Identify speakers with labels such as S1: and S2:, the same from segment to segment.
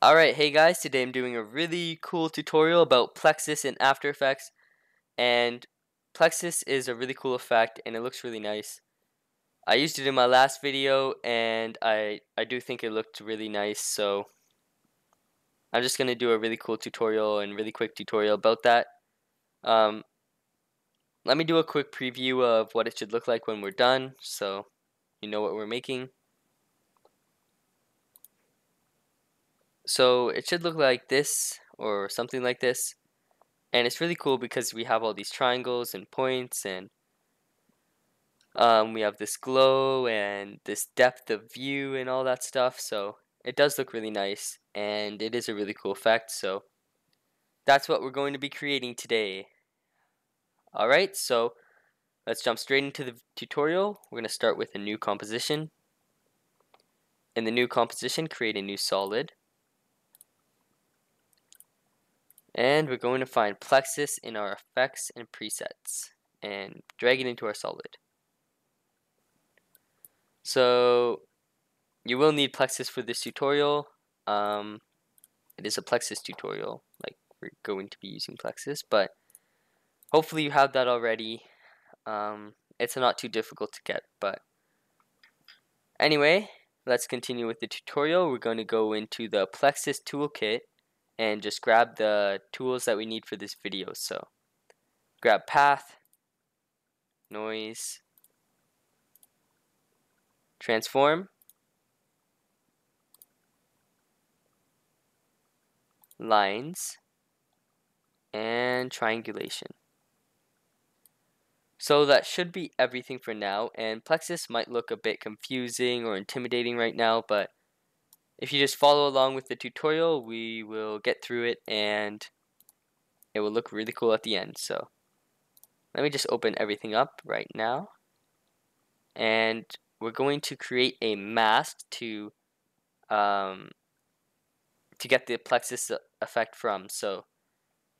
S1: Alright, hey guys, today I'm doing a really cool tutorial about Plexus in After Effects, and Plexus is a really cool effect and it looks really nice. I used it in my last video and I do think it looked really nice, so I'm just going to do a really cool tutorial and really quick tutorial about that. Um, Let me do a quick preview of what it should look like when we're done, so you know what we're making. So it should look like this or something like this. And it's really cool because we have all these triangles and points, and we have this glow and this depth of view and all that stuff. So it does look really nice, and it is a really cool effect. So that's what we're going to be creating today. Alright, so let's jump straight into the tutorial. We're going to start with a new composition. In the new composition, create a new solid. And we're going to find Plexus in our effects and presets and drag it into our solid. So you will need Plexus for this tutorial. It is a Plexus tutorial, like we're going to be using Plexus, but hopefully you have that already. It's not too difficult to get, but anyway, let's continue with the tutorial. We're going to go into the Plexus toolkit and just grab the tools that we need for this video. So grab path, noise, transform, lines, and triangulation. So that should be everything for now, and Plexus might look a bit confusing or intimidating right now, but if you just follow along with the tutorial, we will get through it and it will look really cool at the end. So let me just open everything up right now, and we're going to create a mask to get the Plexus effect from. So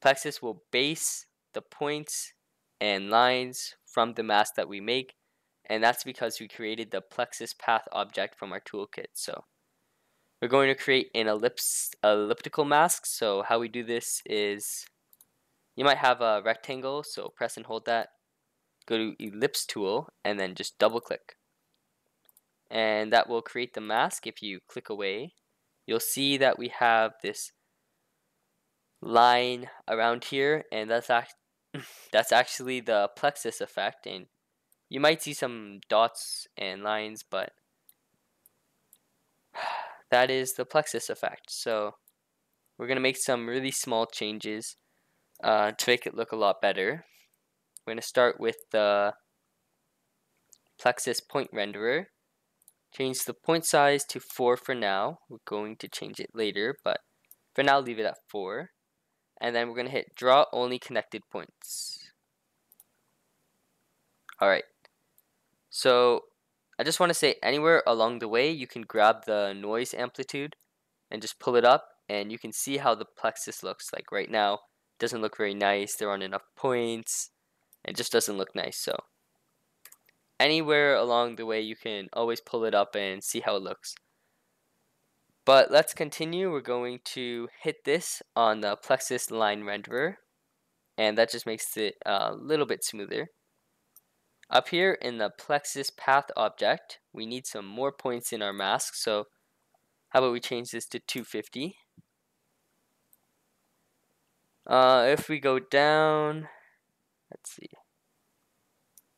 S1: Plexus will base the points and lines from the mask that we make, and that's because we created the Plexus path object from our toolkit. So we're going to create an elliptical mask. So how we do this is, you might have a rectangle, so press and hold that, go to ellipse tool, and then just double click, and that will create the mask. If you click away, you'll see that we have this line around here, and that's actually the Plexus effect, and you might see some dots and lines, but that is the Plexus effect. So we're going to make some really small changes to make it look a lot better. We're going to start with the Plexus point renderer. Change the point size to 4 for now. We're going to change it later, but for now leave it at 4. And then we're going to hit draw only connected points. Alright, so I just want to say anywhere along the way you can grab the noise amplitude and just pull it up, and you can see how the Plexus looks. Like right now, it doesn't look very nice. There aren't enough points. It just doesn't look nice. So anywhere along the way you can always pull it up and see how it looks. But let's continue. We're going to hit this on the Plexus line renderer, and that just makes it a little bit smoother. Up here in the Plexus path object, we need some more points in our mask, so how about we change this to 250. If we go down, let's see,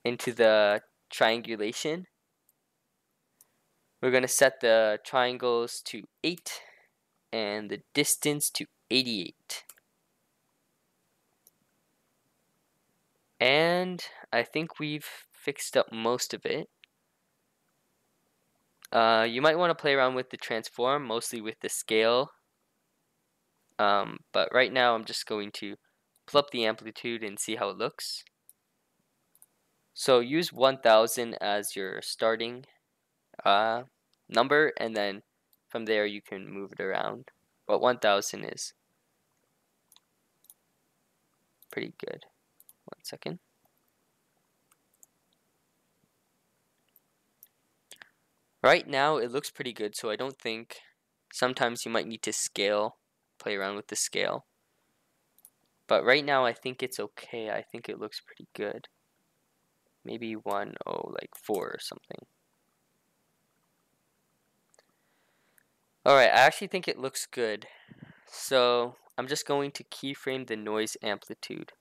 S1: into the triangulation, we're going to set the triangles to 8 and the distance to 88. And I think we've fixed up most of it. You might want to play around with the transform, mostly with the scale. But right now I'm just going to pull up the amplitude and see how it looks. So use 1000 as your starting number, and then from there you can move it around. But 1000 is pretty good. 1 second. Right now it looks pretty good, so I don't think Sometimes you might need to play around with the scale. But right now I think it's okay. I think it looks pretty good. Maybe 1.0, like 4 or something. Alright, I actually think it looks good. So I'm just going to keyframe the noise amplitude.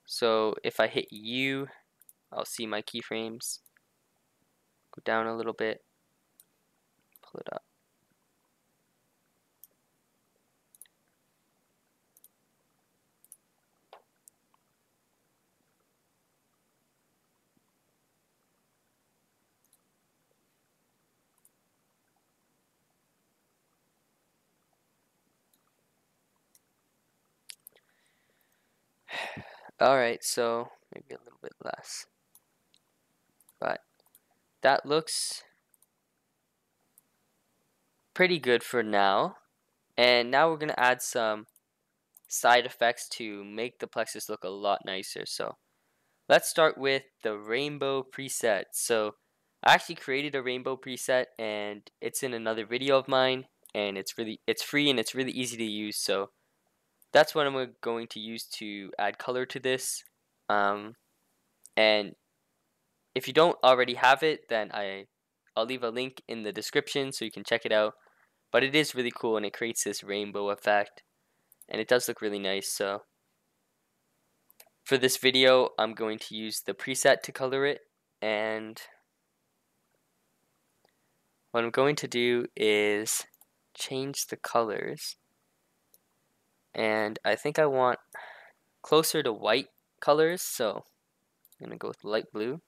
S1: So if I hit U, I'll see my keyframes. Go down a little bit, pull it up. Alright, so maybe a little bit less. But that looks pretty good for now. And now we're going to add some side effects to make the Plexus look a lot nicer. So let's start with the rainbow preset. So I actually created a rainbow preset and it's in another video of mine, and it's free and it's really easy to use. So that's what I'm going to use to add color to this. And if you don't already have it, then I'll leave a link in the description so you can check it out. But it is really cool and it creates this rainbow effect, and it does look really nice. So for this video, I'm going to use the preset to color it, and what I'm going to do is change the colors, and I think I want closer to white colors, so I'm going to go with light blue.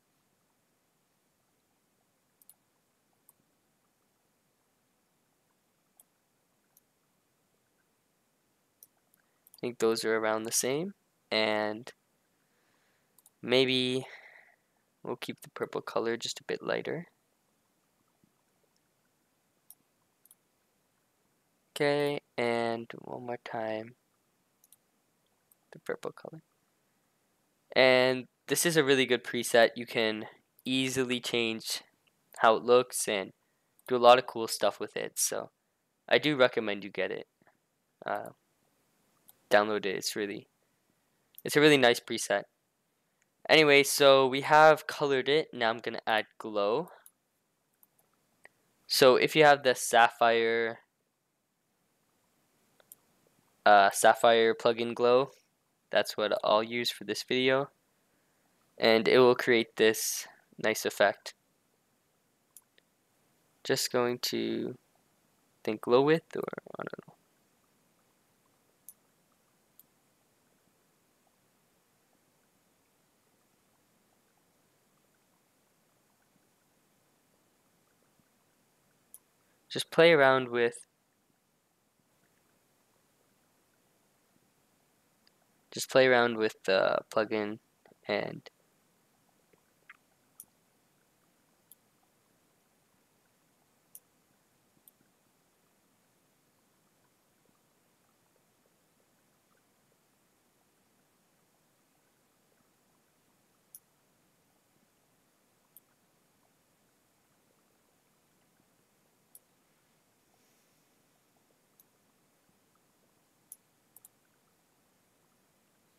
S1: I think those are around the same, and maybe we'll keep the purple color just a bit lighter. Okay, and one more time, the purple color. And this is a really good preset. You can easily change how it looks and do a lot of cool stuff with it. So I do recommend you get it. Download it. It's a really nice preset. Anyway, so we have colored it. Now I'm gonna add glow. So if you have the sapphire plugin glow, that's what I'll use for this video, and it will create this nice effect. Just going to think glow width, or I don't know. Just play around with the plugin, and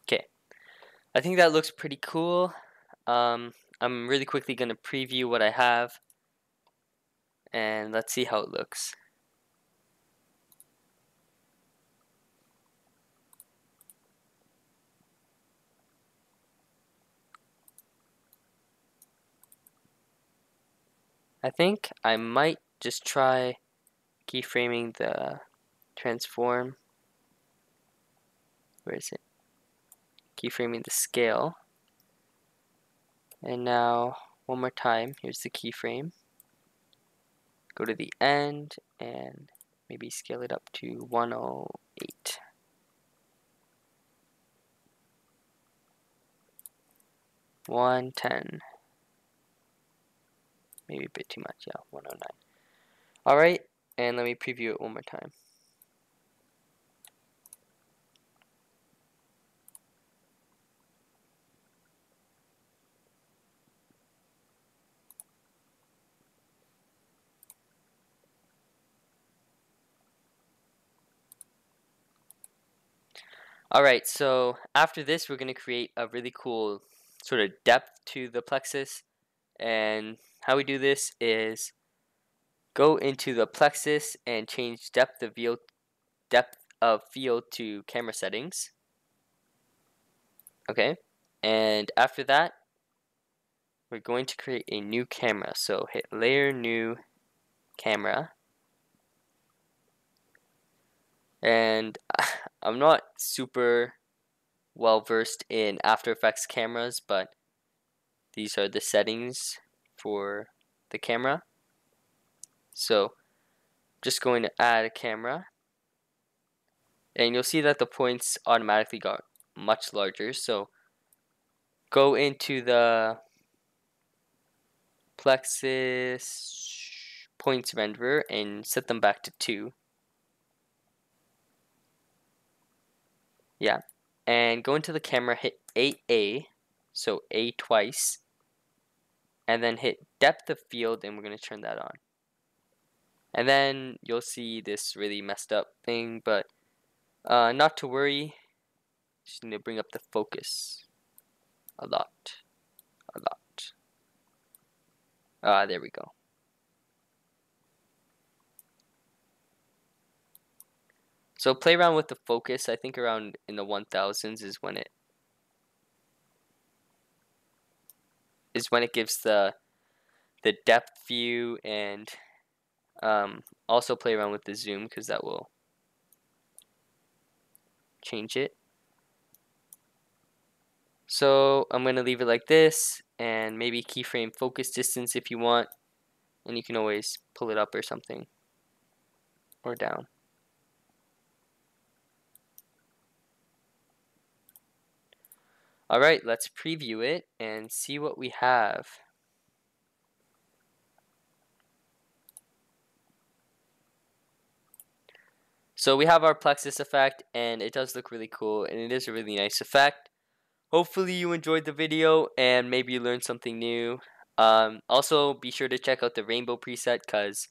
S1: okay. I think that looks pretty cool. I'm really quickly going to preview what I have, and let's see how it looks. I think I might just try keyframing the transform. Where is it? Keyframing the scale. And now, one more time, here's the keyframe. Go to the end and maybe scale it up to 108. $110. Maybe a bit too much, yeah, 109. Alright, and let me preview it one more time. Alright, so after this, we're going to create a really cool sort of depth to the Plexus. And how we do this is go into the Plexus and change depth of field to camera settings. Okay, and after that, we're going to create a new camera. So hit layer, new camera. And I'm not super well versed in After Effects cameras, but these are the settings for the camera. So just going to add a camera, and you'll see that the points automatically got much larger. So go into the Plexus points renderer and set them back to 2. Yeah, and go into the camera, hit 8A, so A twice, and then hit depth of field, and we're going to turn that on. And then you'll see this really messed up thing, but not to worry. Just need to bring up the focus a lot. There we go. So play around with the focus. I think around in the 1000s is when it gives the depth view, and also play around with the zoom because that will change it. So I'm gonna leave it like this, and maybe keyframe focus distance if you want, and you can always pull it up or something, or down. Alright, let's preview it and see what we have. So we have our Plexus effect, and it does look really cool, and it is a really nice effect. Hopefully you enjoyed the video, and maybe you learned something new. Also, be sure to check out the rainbow preset, because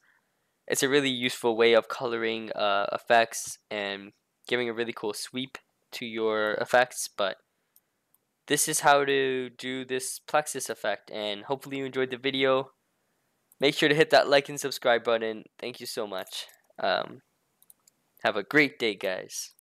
S1: it's a really useful way of coloring effects and giving a really cool sweep to your effects. But this is how to do this Plexus effect, and hopefully you enjoyed the video. Make sure to hit that like and subscribe button. Thank you so much. Have a great day, guys.